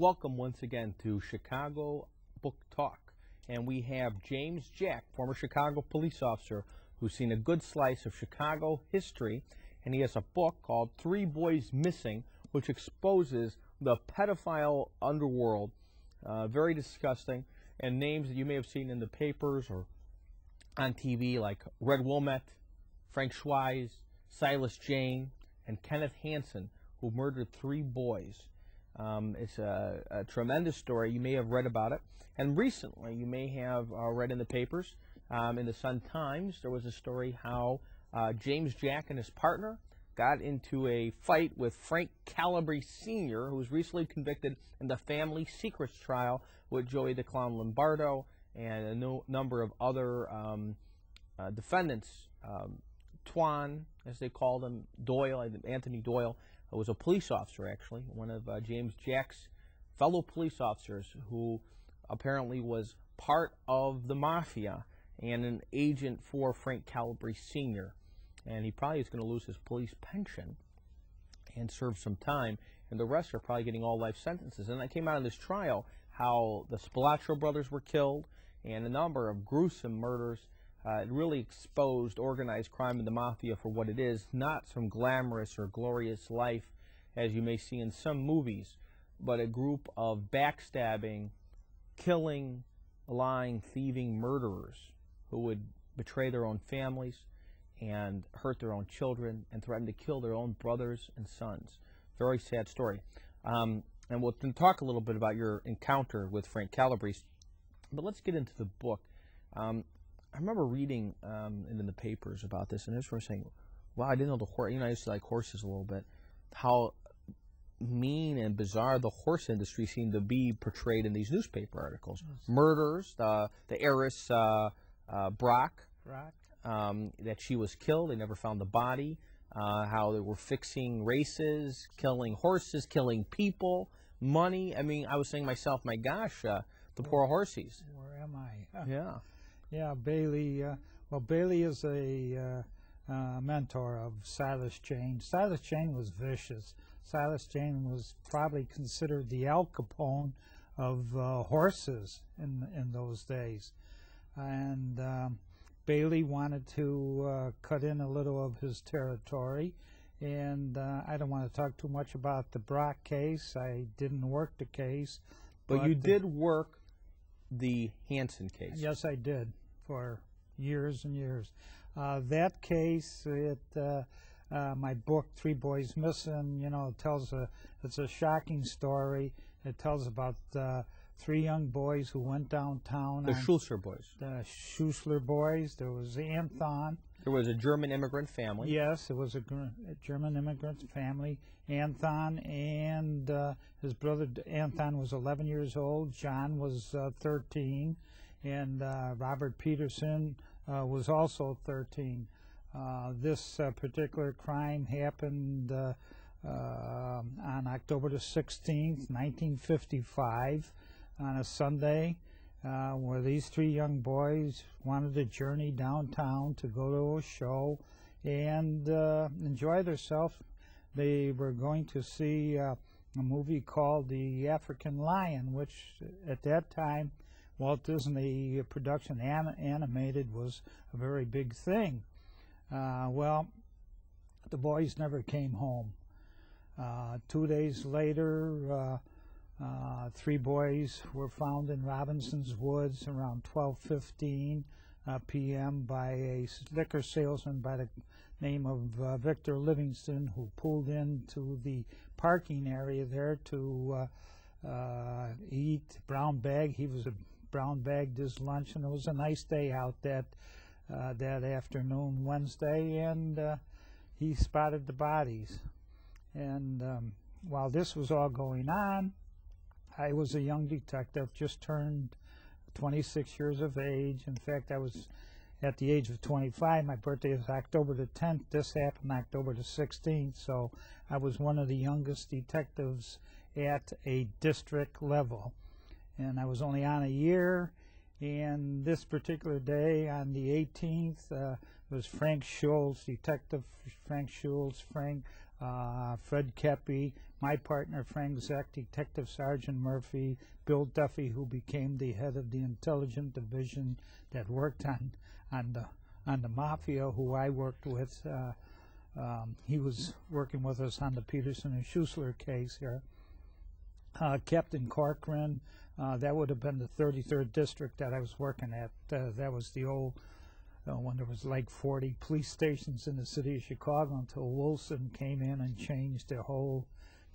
Welcome once again to Chicago Book Talk. And we have James Jack, former Chicago police officer, who's seen a good slice of Chicago history. And he has a book called 3 Boys Missing, which exposes the pedophile underworld. Very disgusting. And names that you may have seen in the papers or on TV like Red Wilmette, Frank Schuessler, Silas Jane, and Kenneth Hansen, who murdered 3 boys. It's a tremendous story. You may have read about it. And recently, you may have read in the papers, in the Sun-Times, there was a story how James Jack and his partner got into a fight with Frank Calabrese Sr., who was recently convicted in the family secrets trial with Joey the Clown Lombardo and a number of other defendants. Twan, as they called him, Doyle, Anthony Doyle, was a police officer, actually, one of James Jack's fellow police officers who apparently was part of the mafia and an agent for Frank Calabrese Sr. And he probably is going to lose his police pension and serve some time, and the rest are probably getting all life sentences. And that came out in this trial, how the Spilotro brothers were killed and a number of gruesome murders. It really exposed organized crime in the mafia for what it is, not some glamorous or glorious life as you may see in some movies, but a group of backstabbing, killing, lying, thieving murderers who would betray their own families and hurt their own children and threaten to kill their own brothers and sons. Very sad story. And we'll talk a little bit about your encounter with Frank Calabrese, but let's get into the book. I remember reading in the papers about this, and I was saying, wow, I didn't know the horse, I used to like horses a little bit, how mean and bizarre the horse industry seemed to be portrayed in these newspaper articles. Murders, the heiress Brock, that she was killed, they never found the body, how they were fixing races, killing horses, killing people, money. I mean, I was saying to myself, my gosh, the poor horsies. Where am I? Yeah. Yeah, Bailey. Well, Bailey is a mentor of Silas Jane. Silas Jane was vicious. Silas Jane was probably considered the Al Capone of horses in those days. And Bailey wanted to cut in a little of his territory. And I don't want to talk too much about the Brock case. I didn't work the case. But you did work the Hansen case. Yes, I did, for years and years. That case, my book, 3 Boys Missing, you know, it's a shocking story. It tells about 3 young boys who went downtown. The Schuessler boys. The Schuessler boys. There was Anton. There was a German immigrant family. Yes, it was a German immigrant family. Anton and his brother, Anton was 11 years old. John was 13. And Robert Peterson was also 13. This particular crime happened on October the 16th, 1955, on a Sunday, where these 3 young boys wanted to journey downtown to go to a show and enjoy themselves. They were going to see a movie called The African Lion, which at that time Walt Disney production animated was a very big thing. Well, the boys never came home. 2 days later, 3 boys were found in Robinson's Woods around 12:15 p.m. by a liquor salesman by the name of Victor Livingston, who pulled into the parking area there to eat brown bag. He was a brown bagged his lunch, and it was a nice day out that afternoon, Wednesday, and he spotted the bodies. And while this was all going on, I was a young detective, just turned 26 years of age. In fact, I was at the age of 25. My birthday is October the 10th. This happened October the 16th, so I was one of the youngest detectives at a district level. And I was only on a year, and this particular day, on the 18th, was Frank Schultz, Detective Frank Schultz. Frank Fred Kepi, my partner Frank Zek, Detective Sergeant Murphy, Bill Duffy, who became the head of the intelligence division that worked on the mafia, who I worked with. He was working with us on the Peterson and Schuessler case here. Captain Corcoran, that would have been the 33rd district that I was working at. That was the old, when there was like 40 police stations in the city of Chicago, until Wilson came in and changed the whole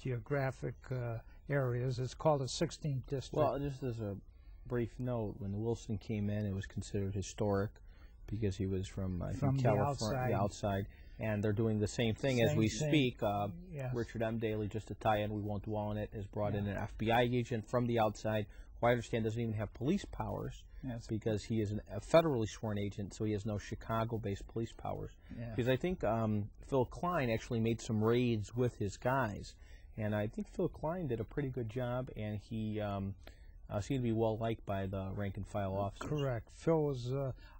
geographic areas. It's called a 16th district. Well, just as a brief note, when Wilson came in, it was considered historic because he was from California, the outside. And they're doing the same thing as we speak. Yes. Richard M. Daley, just to tie in, we won't dwell on it, has brought in an FBI agent from the outside, who I understand doesn't even have police powers, because he is a federally sworn agent, so he has no Chicago-based police powers. Because I think Phil Klein actually made some raids with his guys, and I think Phil Klein did a pretty good job, and he seemed to be well liked by the rank-and-file officers. Correct. Phil was,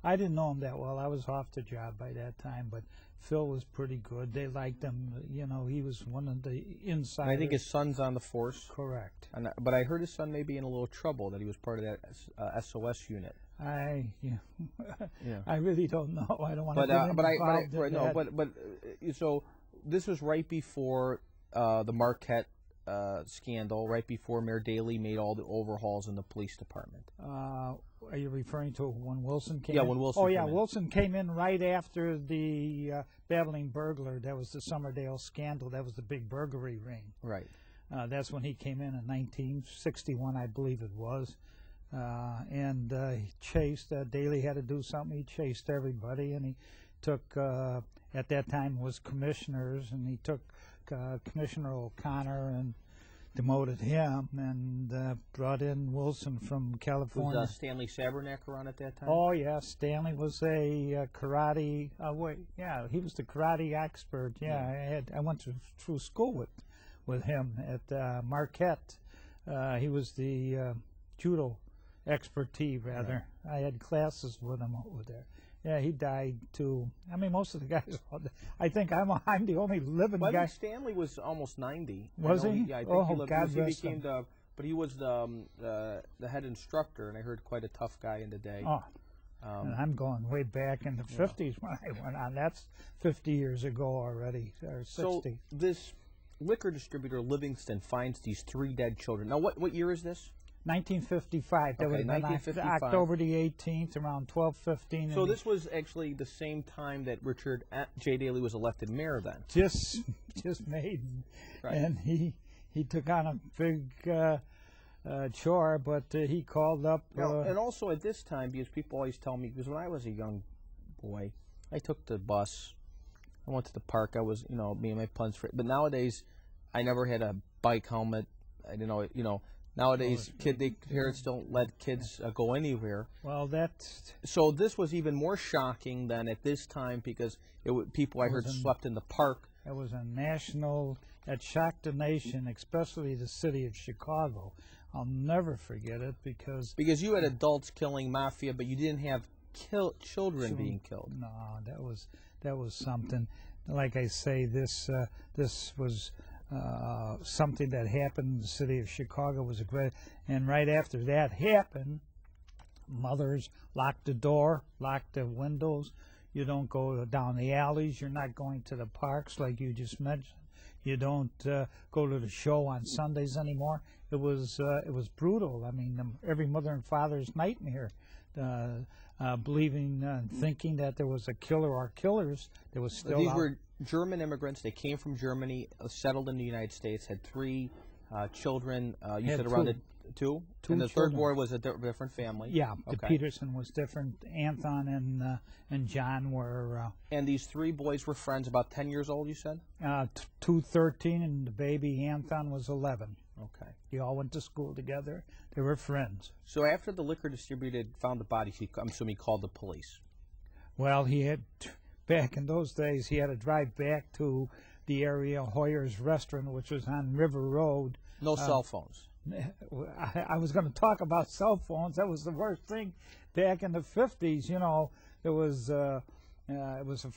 I didn't know him that well. I was off the job by that time, but Phil was pretty good. They liked him. You know, he was one of the insiders. And I think his son's on the force. Correct. But I heard his son may be in a little trouble, that he was part of that SOS unit. I really don't know. I don't want to get involved in that. So this was right before the Marquette scandal, right before Mayor Daley made all the overhauls in the police department. Are you referring to when Wilson came in? Yeah, when Wilson came in. Wilson came in right after the babbling burglar. That was the Summerdale scandal. That was the big burglary ring. Right. That's when he came in 1961, I believe it was. And he chased, Daley had to do something. He chased everybody, and he took, at that time was commissioners, and he took Commissioner O'Connor and demoted him, and brought in Wilson from California. Was Stanley Sabernack around at that time? Oh, yeah. Stanley was a karate, he was the karate expert. I went through school with him at Marquette. He was the judo expertise, rather. Right. I had classes with him over there. Yeah, he died too. I mean, most of the guys. I think I'm the only living guy. I think Stanley was almost 90. Was he? Yeah, I think he lived, God he bless became him. but he was the head instructor, and I heard quite a tough guy in the day. Oh, and I'm going way back in the 50s when I went on. That's 50 years ago already, or 60. So this liquor distributor Livingston finds these 3 dead children. Now, what year is this? 1955. That Okay, would have been October the 18th, around 12:15. So this was actually the same time that Richard J. Daley was elected mayor then? Just made. Right. And he took on a big chore, but he called up. And also at this time, because people always tell me, because when I was a young boy, I took the bus. I went to the park. I was, me and my plans for it. But nowadays, I never had a bike helmet. I didn't know, nowadays, parents don't let kids go anywhere. Well, that's... So this was even more shocking than at this time, because people I heard slept in the park. It was a national... It shocked the nation, especially the city of Chicago. I'll never forget it because... Because you had adults killing mafia, but you didn't have children being killed. No, that was something. Like I say, this was... something that happened in the city of Chicago. Was a great, and right after that happened, mothers locked the door, locked the windows. You don't go down the alleys. You're not going to the parks like you just mentioned. You don't go to the show on Sundays anymore. It was brutal. I mean, every mother and father's nightmare, believing and thinking that there was a killer or killers. There was still These were German immigrants. They came from Germany, settled in the United States, had 3 children. You said around two? And the third boy was a different family? Yeah, okay. The Peterson was different. Anton and John were... and these 3 boys were friends, about 10 years old, you said? 2, 13, and the baby Anton was 11. Okay. They all went to school together. They were friends. So after the liquor distributor found the bodies, I'm assuming he called the police? Well, he had... Back in those days, he had to drive back to the area, Hoyer's Restaurant, which was on River Road. No cell phones. I was going to talk about cell phones. That was the worst thing. Back in the 50s, there was it was a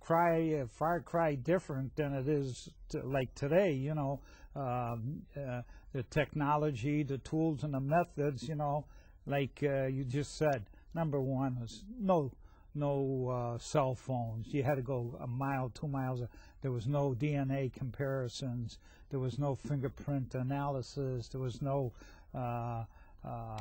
far cry different than it is like today. You know, the technology, the tools, and the methods. You know, like you just said. Number one was no cell phones. You had to go a mile, 2 miles. There was no DNA comparisons. There was no fingerprint analysis. There was no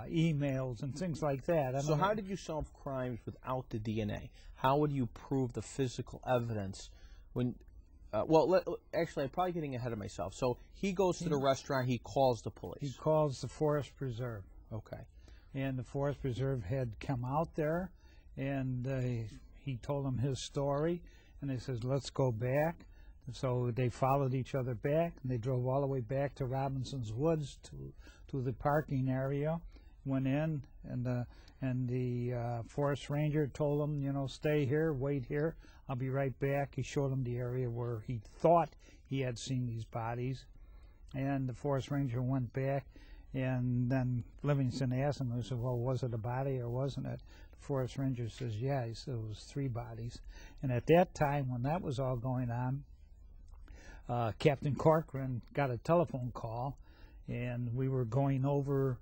emails and things like that. So how did you solve crimes without the DNA? How would you prove the physical evidence when, actually, I'm probably getting ahead of myself. So he goes to the restaurant, he calls the police. He calls the Forest Preserve. Okay. And the Forest Preserve had come out there, and he told them his story, and they says, let's go back. So they followed each other back, and they drove all the way back to Robinson's Woods to the parking area, went in, and the forest ranger told them, you know, stay here, wait here, I'll be right back. He showed them the area where he thought he had seen these bodies, and the forest ranger went back, and then Livingston asked him, he said, well, was it a body or wasn't it? The forest ranger says, yeah. He said it was 3 bodies. And at that time, when that was all going on, Captain Corcoran got a telephone call, and we were going over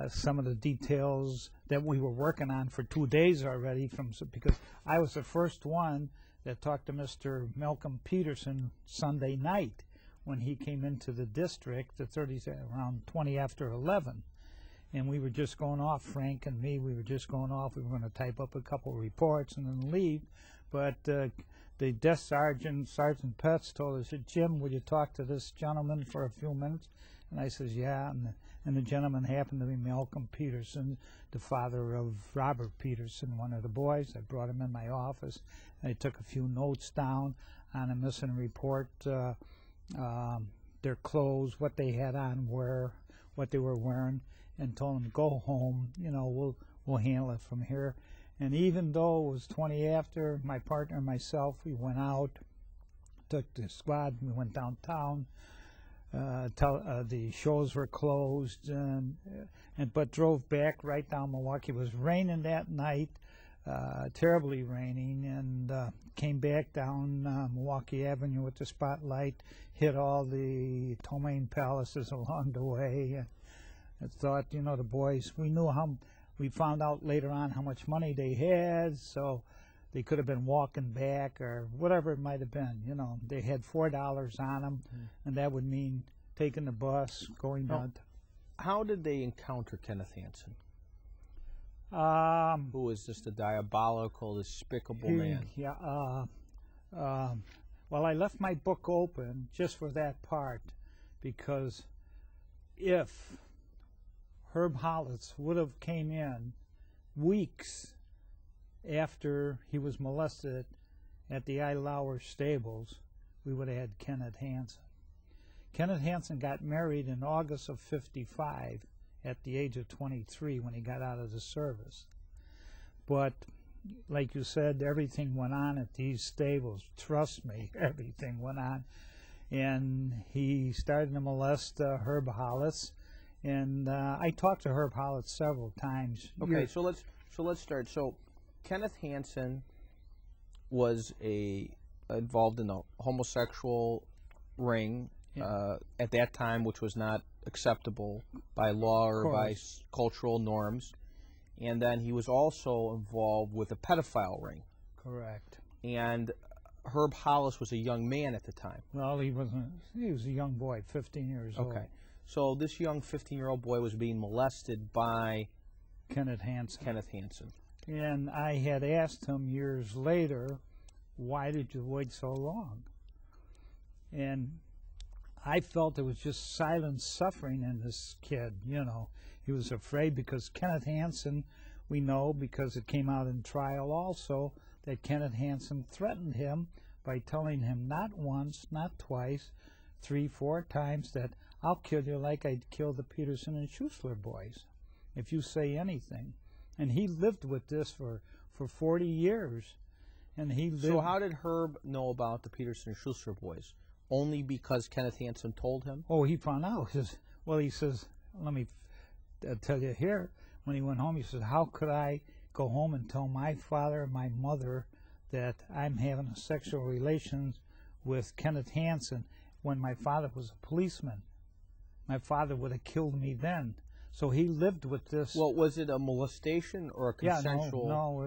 some of the details that we were working on for 2 days already, because I was the first one that talked to Mr. Malcolm Peterson Sunday night when he came into the district at around 20 after 11. And we were just going off, Frank and me, we were just going off. We were going to type up a couple of reports and then leave. But the desk sergeant, Sergeant Petz, told us, said, Jim, would you talk to this gentleman for a few minutes? And I says, yeah. And the gentleman happened to be Malcolm Peterson, the father of Robert Peterson, one of the boys. I brought him in my office. I took a few notes down on a missing report, their clothes, what they had on, what they were wearing, and told them, go home, you know, we'll handle it from here. And even though it was 20 after, my partner and myself, we went out, took the squad, we went downtown. The shows were closed, but drove back right down Milwaukee. It was raining that night, terribly raining, and came back down Milwaukee Avenue with the spotlight, hit all the Tomaine palaces along the way. I thought, you know, the boys, we found out later on how much money they had, so they could have been walking back or whatever it might have been. You know, they had $4 on them, and that would mean taking the bus, going down. How did they encounter Kenneth Hansen? Who was just a diabolical, despicable man? Yeah. Well, I left my book open just for that part, because if Herb Hollis would have came in weeks after he was molested at the Lauer stables, we would have had Kenneth Hansen. Kenneth Hansen got married in August of '55 at the age of 23 when he got out of the service. But like you said, everything went on at these stables. Trust me, everything went on. And he started to molest Herb Hollis. And I talked to Herb Hollis several times. Okay, so let's start. So Kenneth Hansen was involved in a homosexual ring at that time, which was not acceptable by law or by cultural norms. And then he was also involved with a pedophile ring. Correct. And Herb Hollis was a young man at the time. Well, he wasn't. He was a young boy, 15 years old. Okay. So this young 15-year-old boy was being molested by Kenneth Hansen. Kenneth Hansen. And I had asked him years later, why did you wait so long? And I felt there was just silent suffering in this kid, you know. He was afraid because Kenneth Hansen, we know because it came out in trial also, that Kenneth Hansen threatened him by telling him not once, not twice, 3, 4 times that I'll kill you like I killed the Peterson and Schuessler boys if you say anything. And he lived with this for 40 years. And he lived. So how did Herb know about the Peterson and Schuessler boys? Only because Kenneth Hansen told him? Oh, he found out. He says, let me tell you here, when he went home, he said, how could I go home and tell my father and my mother that I'm having a sexual relations with Kenneth Hansen when my father was a policeman. My father would have killed me then. So he lived with this. Well, was it a molestation or a consensual? Yeah, no,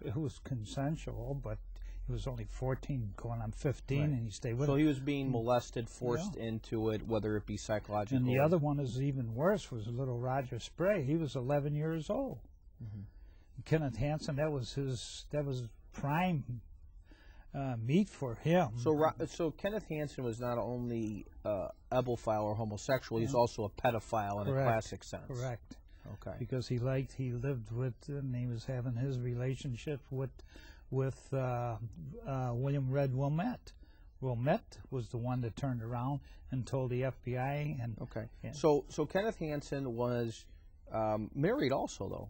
it was consensual, but he was only 14, going on 15, right. And he stayed with So him. he was being molested, forced into it, whether it be psychological. And the other one is even worse, was little Roger Spray. He was 11 years old. Kenneth Hansen, that was prime meat for him. So Kenneth Hansen was not only ebophile or homosexual, he's also a pedophile in a classic sense. Correct. Okay. Because he lived with, and he was having his relationship with William Red Wilmette. Wilmette was the one that turned around and told the FBI. And so Kenneth Hansen was married also, though.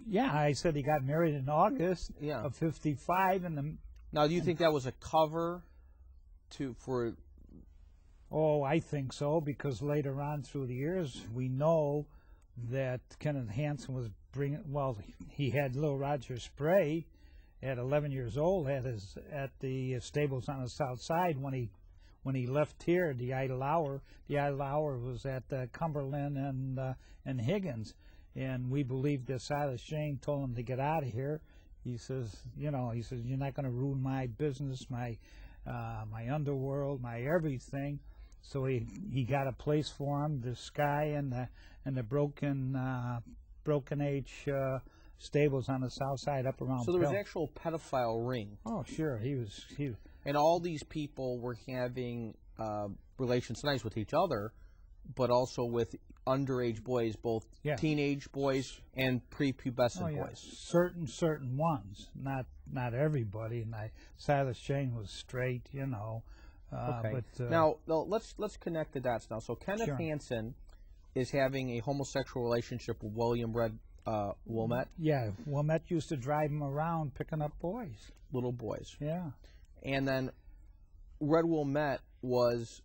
Yeah, I said he got married in August of '55, and now, do you think that was a cover for? Oh, I think so, because later on through the years, we know that Kenneth Hansen was he had little Roger Spray at 11 years old at the stables on the south side when he left here, the Idle Hour. The Idle Hour was at Cumberland and Higgins. And we believe that Silas Shane told him to get out of here. He says, you're not going to ruin my business, my underworld, my everything. So he got a place for him, this guy and the broken age stables on the south side up around. So there was an actual pedophile ring. Oh, sure, he was. And all these people were having relations nice with each other, but also with underage boys, both teenage boys and prepubescent boys. Certain ones, not everybody. And Silas Shane was straight, Okay. But now let's connect the dots now. So Kenneth Hansen is having a homosexual relationship with William Red Wilmette. Yeah, Wilmette used to drive him around picking up boys, little boys. Yeah. And then Red Wilmette was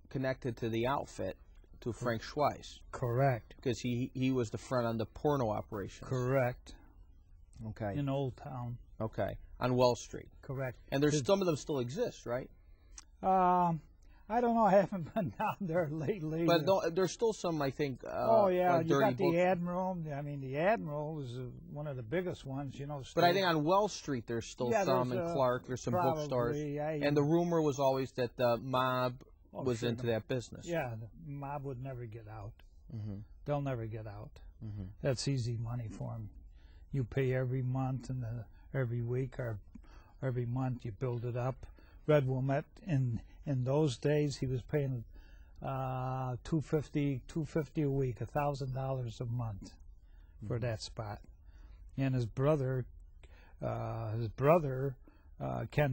connected to the outfit. To Frank Schuessler. Correct. Because he was the front on the porno operation. Correct. Okay. In Old Town. Okay. On Wells Street. Correct. And some of them still exist, right? I don't know. I haven't been down there lately. But there's still some, I think. Oh yeah, like you got the Admiral. I mean, the Admiral was one of the biggest ones, But I think on Wells Street there's still some, and Clark. There's some bookstores. And the rumor was always that the mob was into that business. Yeah, the mob would never get out. They'll never get out. That's easy money for them. You pay every month and every week or every month you build it up. Red Wilmette in those days he was paying $250 a week, $1,000 a month for that spot. And his brother Ken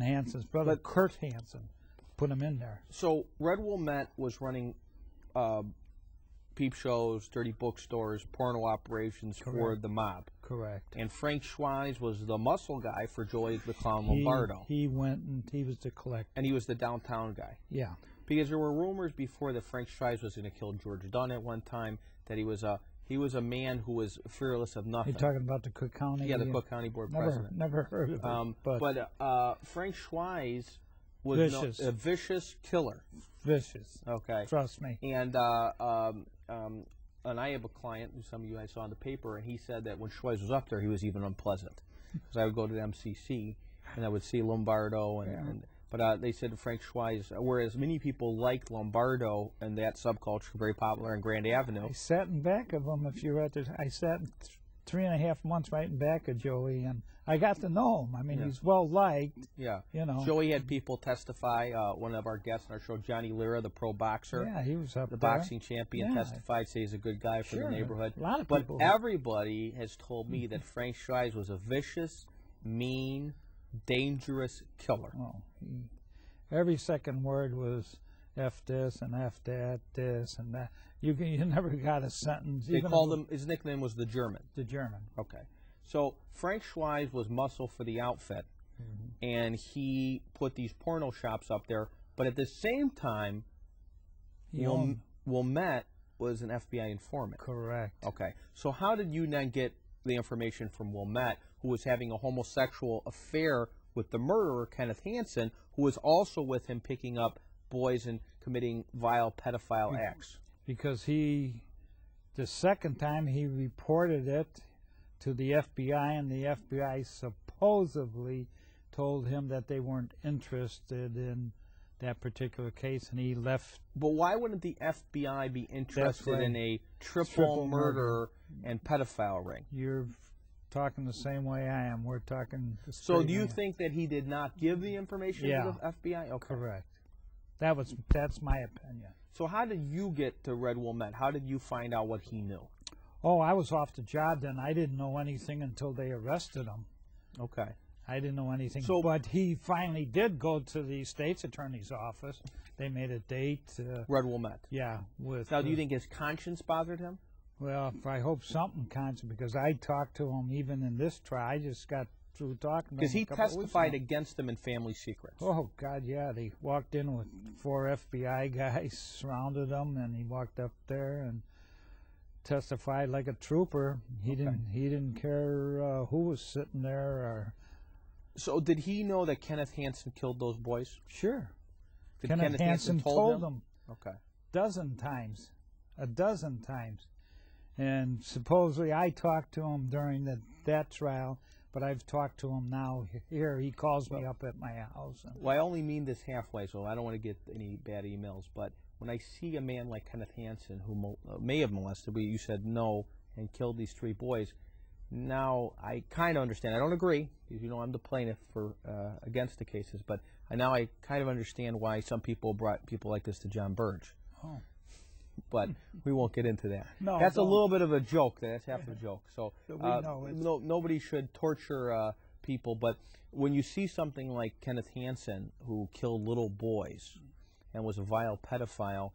Hansen's brother, Kurt Hansen, put him in there. So Red Wilmette was running peep shows, dirty bookstores, porno operations for the mob. Correct. And Frank Schuessler was the muscle guy for Joey the Clown Lombardo. He went and he was the collector. And he was the downtown guy. Yeah. Because there were rumors before that Frank Schuessler was going to kill George Dunn at one time, that he was a man who was fearless of nothing. You're talking about the Cook County? Yeah, the Cook County Board president. Never heard of it. But Frank Schuessler was a vicious killer. Vicious. Okay. Trust me. And I have a client, who some of you guys saw in the paper, and he said that when Schuessler was up there, he was even unpleasant. Because I would go to the MCC, and I would see Lombardo, but they said Frank Schuessler, whereas many people liked Lombardo and that subculture, very popular on Grand Avenue. I sat in back of him. If you were at the, I sat 3.5 months right in back of Joey, and I got to know him. I mean, he's well liked. Yeah. Joey had people testify. One of our guests on our show, Johnny Lira, the pro boxer. Yeah, he was up the there. boxing champion, testified, say he's a good guy for the neighborhood. A lot of people. But everybody has told me that Frank Schuessler was a vicious, mean, dangerous killer. Oh, every second word was F this and F that, this and that. You never got a sentence. They called him, his nickname was the German. The German. Okay. So Frank Schuessler was muscle for the outfit, and he put these porno shops up there. But at the same time, Wilmette was an FBI informant. Correct. Okay. So how did you then get the information from Wilmette, who was having a homosexual affair with the murderer, Kenneth Hansen, who was also with him picking up boys and committing vile pedophile acts. Because the second time he reported it to the FBI, and the FBI supposedly told him that they weren't interested in that particular case, and he left. But why wouldn't the FBI be interested in a triple murder and pedophile ring? You're talking the same way I am. We're talking. So do you think that he did not give the information to the FBI? Okay. Correct. That's my opinion. So how did you get to Red Wilmette? How did you find out what he knew? Oh, I was off the job then. I didn't know anything until they arrested him. Okay. I didn't know anything. So, but he finally did go to the state's attorney's office. They made a date. Red Wilmette. Yeah. Now, do you think his conscience bothered him? Well, I hope something conscience, because I talked to him even in this trial. I just got through talking to him. Because he testified against them in family secrets. Oh, God, yeah. They walked in with 4 FBI guys, surrounded him, and he walked up there and testified like a trooper. He didn't care who was sitting there or. So did he know that Kenneth Hansen killed those boys? Sure. Did Kenneth Hansen told him okay. a dozen times. And supposedly I talked to him during that trial, but I've talked to him now here. He calls me up at my house. Well, I only mean this halfway, so I don't want to get any bad emails, but when I see a man like Kenneth Hansen, who may have molested, but you said no, and killed these 3 boys, now I kind of understand. I don't agree, because you know I'm the plaintiff for against the cases, but now I kind of understand why some people brought people like this to John Burge. Oh. But we won't get into that. No, that's a little bit of a joke. That's half a joke. So nobody should torture people, but when you see something like Kenneth Hansen, who killed little boys and was a vile pedophile,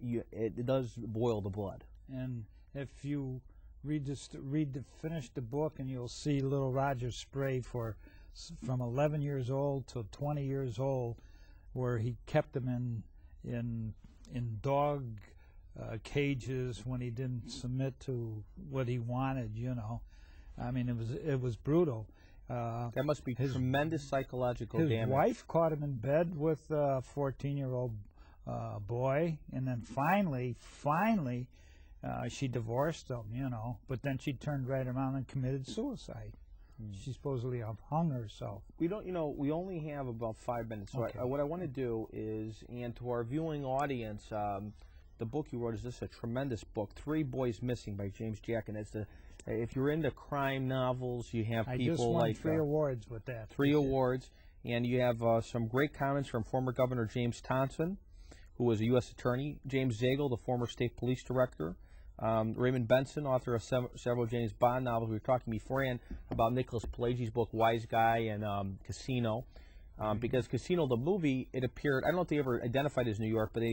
it does boil the blood. And if you finish the book, and you'll see little Roger Spray from 11 years old to 20 years old, where he kept them in dog cages when he didn't submit to what he wanted. You know, I mean, it was brutal. That must be tremendous psychological damage. His wife caught him in bed with a 14-year-old boy, and then finally, she divorced him, you know, but then she turned right around and committed suicide. She supposedly hung herself. We don't, we only have about 5 minutes. So okay. What I want to do is, and to our viewing audience, the book you wrote is a tremendous book, 3 Boys Missing by James Jack, and it's if you're into crime novels, you have people just won like 3 awards with that. 3 awards, and you have some great comments from former Governor James Thompson, who was a U.S. attorney, James Zagel, the former state police director, Raymond Benson, author of several James Bond novels. We were talking beforehand about Nicholas Pileggi's book, Wise Guy, and Casino. Because Casino, the movie, it appeared, I don't know if they ever identified as New York, but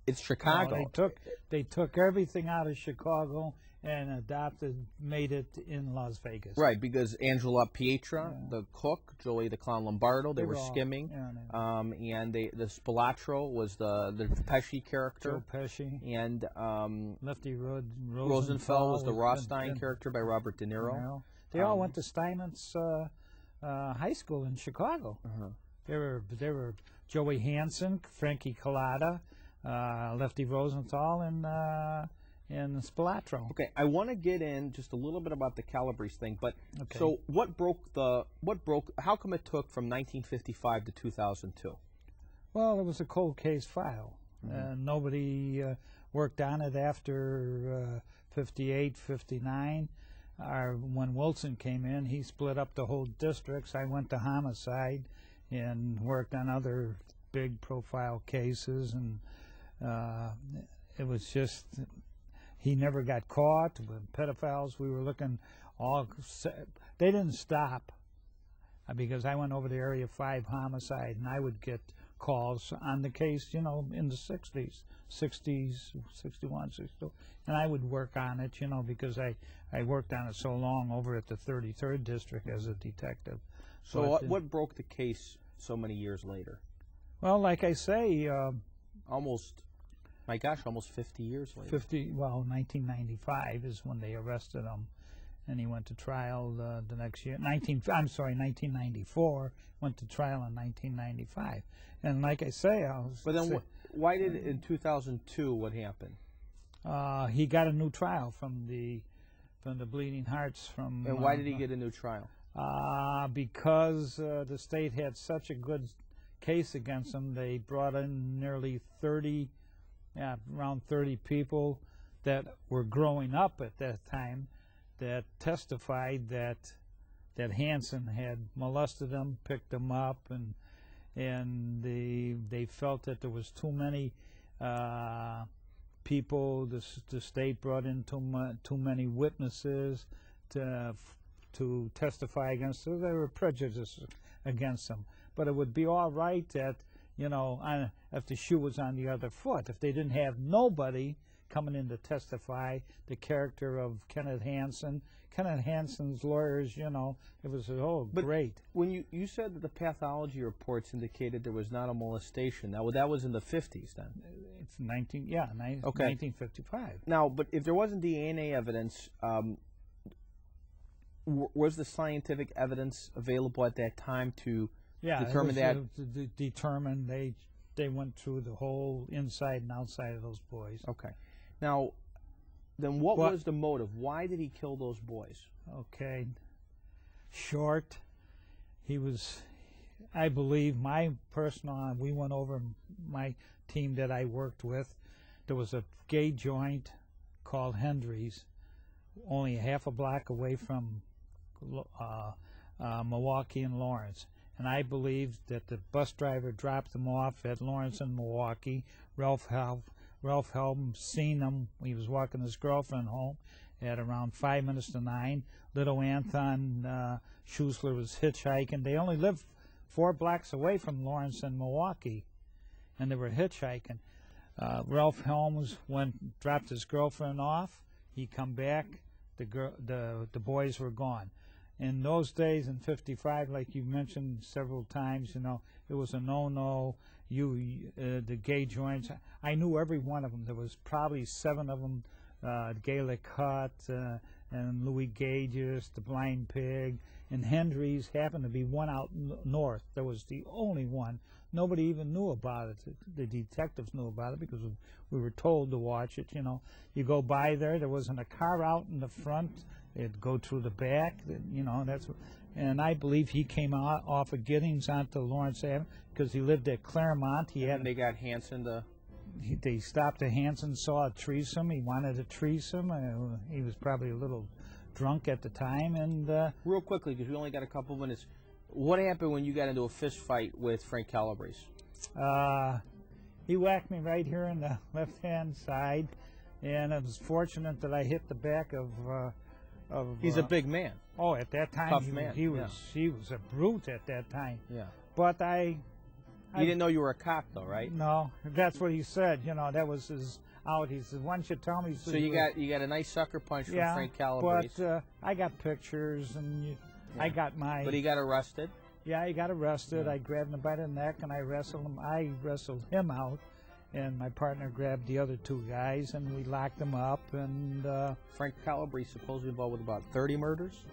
it's Chicago. No, they took everything out of Chicago and made it in Las Vegas. Right, because Angela Pietra, the cook, Joey the Clown Lombardo, they were skimming. And the Spilatro was the Pesci character. Joe Pesci. And Lefty Rosenfeld was the Rothstein character by Robert De Niro. They all went to Steinmetz High School in Chicago. They were Joey Hansen, Frankie Collada, Lefty Rosenthal, and Spilatro. Okay, I want to get in just a little bit about the Calabrese thing, but so how come it took from 1955 to 2002? Well, it was a cold case file. Nobody worked on it after 58, 59. When Wilson came in, he split up the whole districts. I went to homicide and worked on other big profile cases, and it was just, he never got caught. With pedophiles, we were looking they didn't stop, because I went over to Area 5 homicide, and I would get calls on the case, in the 60s, 61, 62, and I would work on it, because I worked on it so long over at the 33rd District as a detective. So what broke the case so many years later? Well, like I say, almost 50 years later. 1995 is when they arrested him, and he went to trial the next year. 1994, went to trial in 1995. And like I say, But then why did, in 2002, what happened? He got a new trial from the Bleeding Hearts. And why did he get a new trial? Because the state had such a good case against him. They brought in nearly around 30 people that were growing up at that time that testified that Hansen had molested them, picked them up, and they felt that there was too many people. The state brought in too many witnesses to testify against them. They were prejudiced against them. But it would be all right that, you know, if the shoe was on the other foot, if they didn't have nobody coming in to testify, the character of Kenneth Hansen. Kenneth Hansen's lawyers, you know, it was great. When you said that the pathology reports indicated there was not a molestation, now that was in the 50s then? It's 1955. Now, but if there wasn't DNA evidence, was the scientific evidence available at that time to determine that? Determine they went through the whole inside and outside of those boys. Okay. Now, then what was the motive? Why did he kill those boys? Okay. Short. He was, I believe, my personal, we went over my team that I worked with. There was a gay joint called Hendry's, only half a block away from Milwaukee and Lawrence. And I believe that the bus driver dropped them off at Lawrence and Milwaukee. Ralph Helm seen him. He was walking his girlfriend home at around 5 minutes to 9. Little Anton Schuessler was hitchhiking. They only lived 4 blocks away from Lawrence and Milwaukee, and they were hitchhiking. Ralph Helms dropped his girlfriend off. He come back. The boys were gone. In those days, in '55, like you mentioned several times, you know, it was a no-no. The gay joints, I knew every one of them. There was probably 7 of them, Gaelic Hut, and Louis Gage's, the Blind Pig, and Hendry's happened to be one out north. That was the only one. Nobody even knew about it. The detectives knew about it because we were told to watch it, you know. You go by there wasn't a car out in the front. It'd go through the back, you know, and I believe he came out off of Giddings onto Lawrence Avenue because he lived at Claremont. And they got Hansen to... They stopped at Hansen, saw a threesome. He wanted a threesome. He was probably a little drunk at the time. And real quickly, because we only got a couple minutes, what happened when you got into a fist fight with Frank Calabrese? He whacked me right here in the left-hand side, and I was fortunate that I hit the back of He's a big man. Oh, at that time, tough man. He was a brute at that time. Yeah. But you didn't know you were a cop, though, right? No, that's what he said. You know, that was his out. He said, "Why don't you tell me?" So you got a nice sucker punch from Frank Calabrese. But I got pictures, and I got my. But he got arrested. Yeah, he got arrested. I grabbed him by the neck and I wrestled him. I wrestled him out, and my partner grabbed the other 2 guys, and we locked them up. And Frank Calabrese supposedly involved with about 30 murders.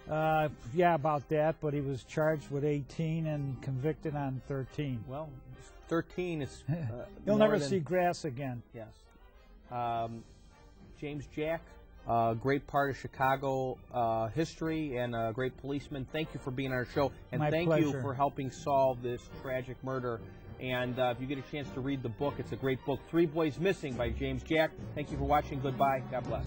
Yeah, about that. But he was charged with 18 and convicted on 13. Well, 13 is. You'll never see grass again. Yes. James Jack, great part of Chicago history and a great policeman. Thank you for being on our show, and thank you for helping solve this tragic murder. And if you get a chance to read the book, it's a great book, 3 Boys Missing by James Jack. Thank you for watching. Goodbye. God bless.